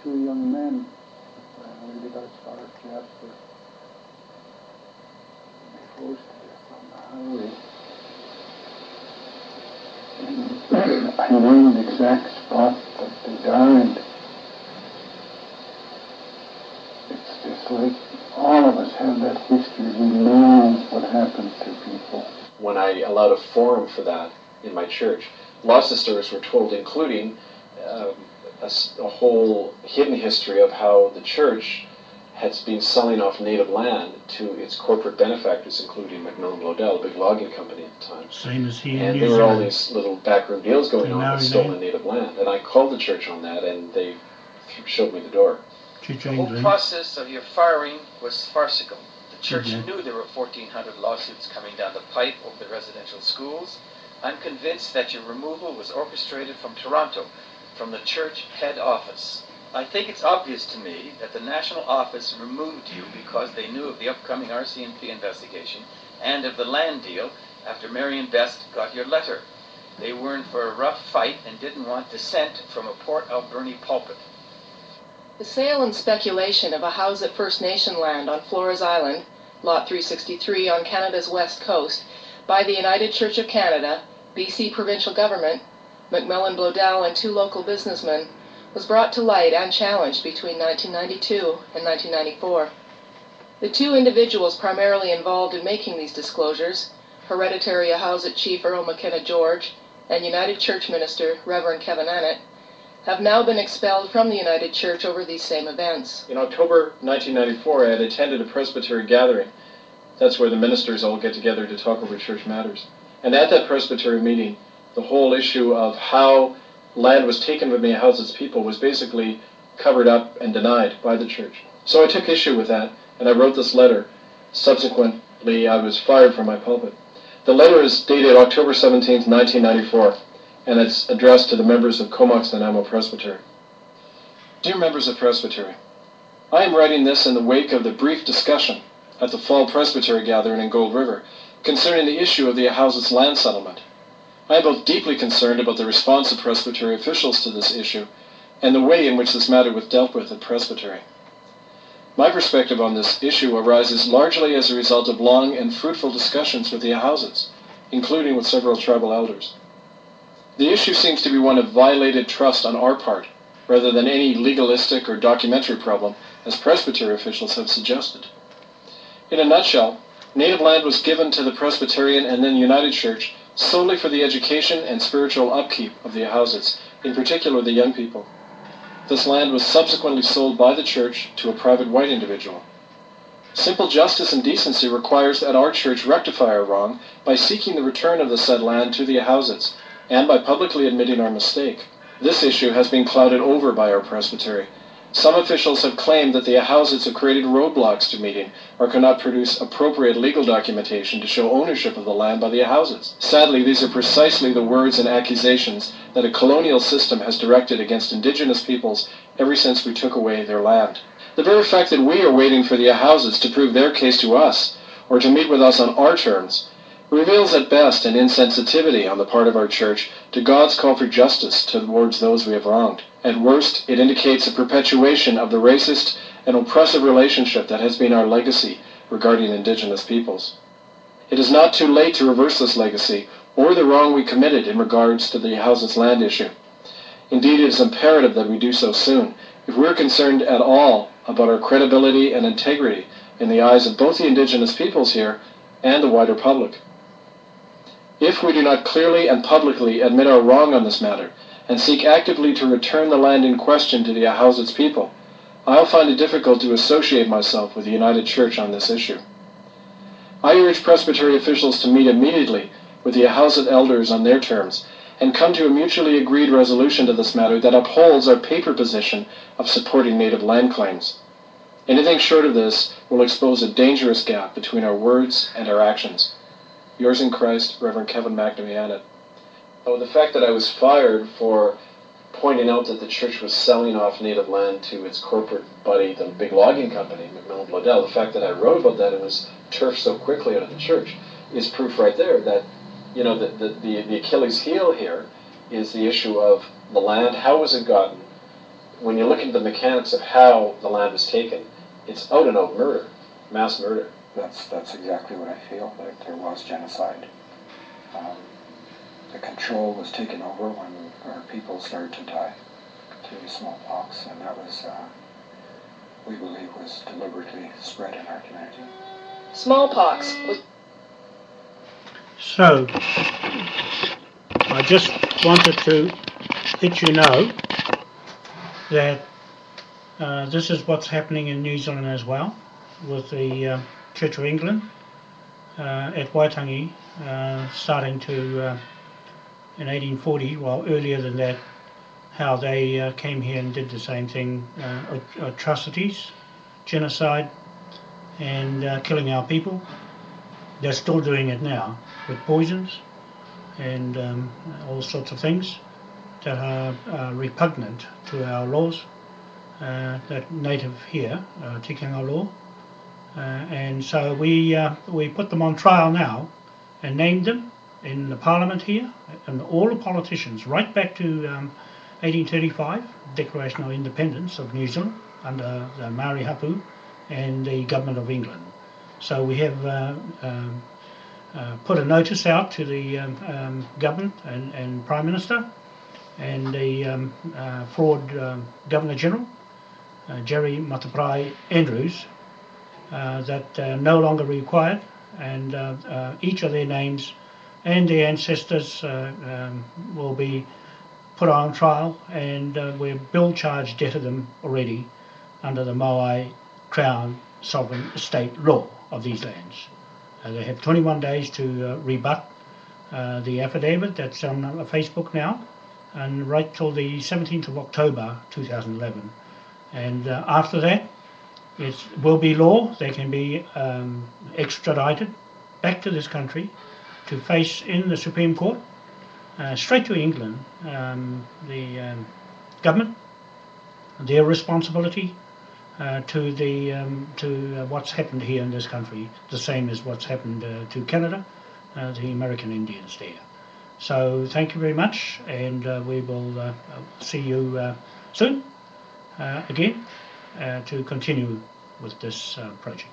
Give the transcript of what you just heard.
two young men. Really got started Jasper. They forced to death on the highway. And I know the exact spot that they died. It's just like all of us have that history. We know what happened to people. When I allowed a forum for that in my church, lots of stories were told, including a whole hidden history of how the church has been selling off native land to its corporate benefactors, including Macmillan Bloedel, a big logging company at the time. Same as he and there were all these little backroom deals going on with stolen native land. And I called the church on that, and they showed me the door. The whole process of your firing was farcical. The church knew there were 1,400 lawsuits coming down the pipe over the residential schools. I'm convinced that your removal was orchestrated from Toronto, from the church head office. I think it's obvious to me that the national office removed you because they knew of the upcoming RCMP investigation and of the land deal after Marion Best got your letter. They were in for a rough fight and didn't want dissent from a Port Alberni pulpit. The sale and speculation of a house at First Nation land on Flores Island, Lot 363 on Canada's west coast, by the United Church of Canada, BC Provincial Government, Macmillan Bloedel and two local businessmen, was brought to light and challenged between 1992 and 1994. The two individuals primarily involved in making these disclosures, Hereditary Ahousaht Chief Earl McKenna George and United Church Minister Reverend Kevin Annett, have now been expelled from the United Church over these same events. In October 1994, I had attended a presbytery gathering. That's where the ministers all get together to talk over church matters. And at that presbytery meeting, the whole issue of how land was taken from the Ahousaht's people was basically covered up and denied by the church. So I took issue with that, and I wrote this letter. Subsequently, I was fired from my pulpit. The letter is dated October 17, 1994. And it's addressed to the members of Comox Nanaimo Presbytery. Dear members of Presbytery, I am writing this in the wake of the brief discussion at the Fall Presbytery Gathering in Gold River concerning the issue of the Ahousaht's land settlement. I am both deeply concerned about the response of Presbytery officials to this issue and the way in which this matter was dealt with at Presbytery. My perspective on this issue arises largely as a result of long and fruitful discussions with the Ahousahts, including with several tribal elders. The issue seems to be one of violated trust on our part, rather than any legalistic or documentary problem, as Presbytery officials have suggested. In a nutshell, native land was given to the Presbyterian and then United Church solely for the education and spiritual upkeep of the Ahousahts, in particular the young people. This land was subsequently sold by the church to a private white individual. Simple justice and decency requires that our church rectify our wrong by seeking the return of the said land to the Ahousahts, and by publicly admitting our mistake. This issue has been clouded over by our presbytery. Some officials have claimed that the Ahousahts have created roadblocks to meeting or cannot produce appropriate legal documentation to show ownership of the land by the Ahousahts. Sadly, these are precisely the words and accusations that a colonial system has directed against Indigenous peoples ever since we took away their land. The very fact that we are waiting for the Ahousahts to prove their case to us, or to meet with us on our terms, reveals at best an insensitivity on the part of our church to God's call for justice towards those we have wronged. At worst, it indicates a perpetuation of the racist and oppressive relationship that has been our legacy regarding Indigenous peoples. It is not too late to reverse this legacy or the wrong we committed in regards to the Ahousahts land issue. Indeed, it is imperative that we do so soon if we are concerned at all about our credibility and integrity in the eyes of both the Indigenous peoples here and the wider public. If we do not clearly and publicly admit our wrong on this matter and seek actively to return the land in question to the Ahousahts people, I'll find it difficult to associate myself with the United Church on this issue. I urge Presbytery officials to meet immediately with the Ahousat elders on their terms and come to a mutually agreed resolution to this matter that upholds our paper position of supporting native land claims. Anything short of this will expose a dangerous gap between our words and our actions. Yours in Christ, Reverend Kevin McNamee. Oh, the fact that I was fired for pointing out that the church was selling off native land to its corporate buddy, the big logging company, Macmillan Bloedel, the fact that I wrote about that and was turfed so quickly out of the church is proof right there that, you know, the Achilles heel here is the issue of the land. How was it gotten? when you look into the mechanics of how the land was taken, it's out and out murder, mass murder. That's exactly what I feel, that there was genocide. The control was taken over when our people started to die through smallpox, and that was, we believe, was deliberately spread in our community. Smallpox was... So, I just wanted to let you know that this is what's happening in New Zealand as well, with the Church of England at Waitangi starting to, in 1840, well earlier than that, how they came here and did the same thing, atrocities, genocide, and killing our people. They're still doing it now with poisons and all sorts of things that are repugnant to our laws, that native here, tikanga law. And so we put them on trial now and named them in the Parliament here, and all the politicians, right back to 1835, Declaration of Independence of New Zealand, under the Maori Hapu and the Government of England. So we have put a notice out to the government and Prime Minister and the fraud Governor General, Jerry Mataprai Andrews, that no longer required, and each of their names and their ancestors will be put on trial, and we're bill charged debt of them already under the Maui Crown Sovereign Estate law of these lands. They have 21 days to rebut the affidavit that's on Facebook now, and right till the 17th of October 2011. And after that, it will be law. They can be extradited back to this country to face in the Supreme Court, straight to England, the government, their responsibility to what's happened here in this country, the same as what's happened to Canada, the American Indians there. So thank you very much, and we will see you soon again to continue with this project.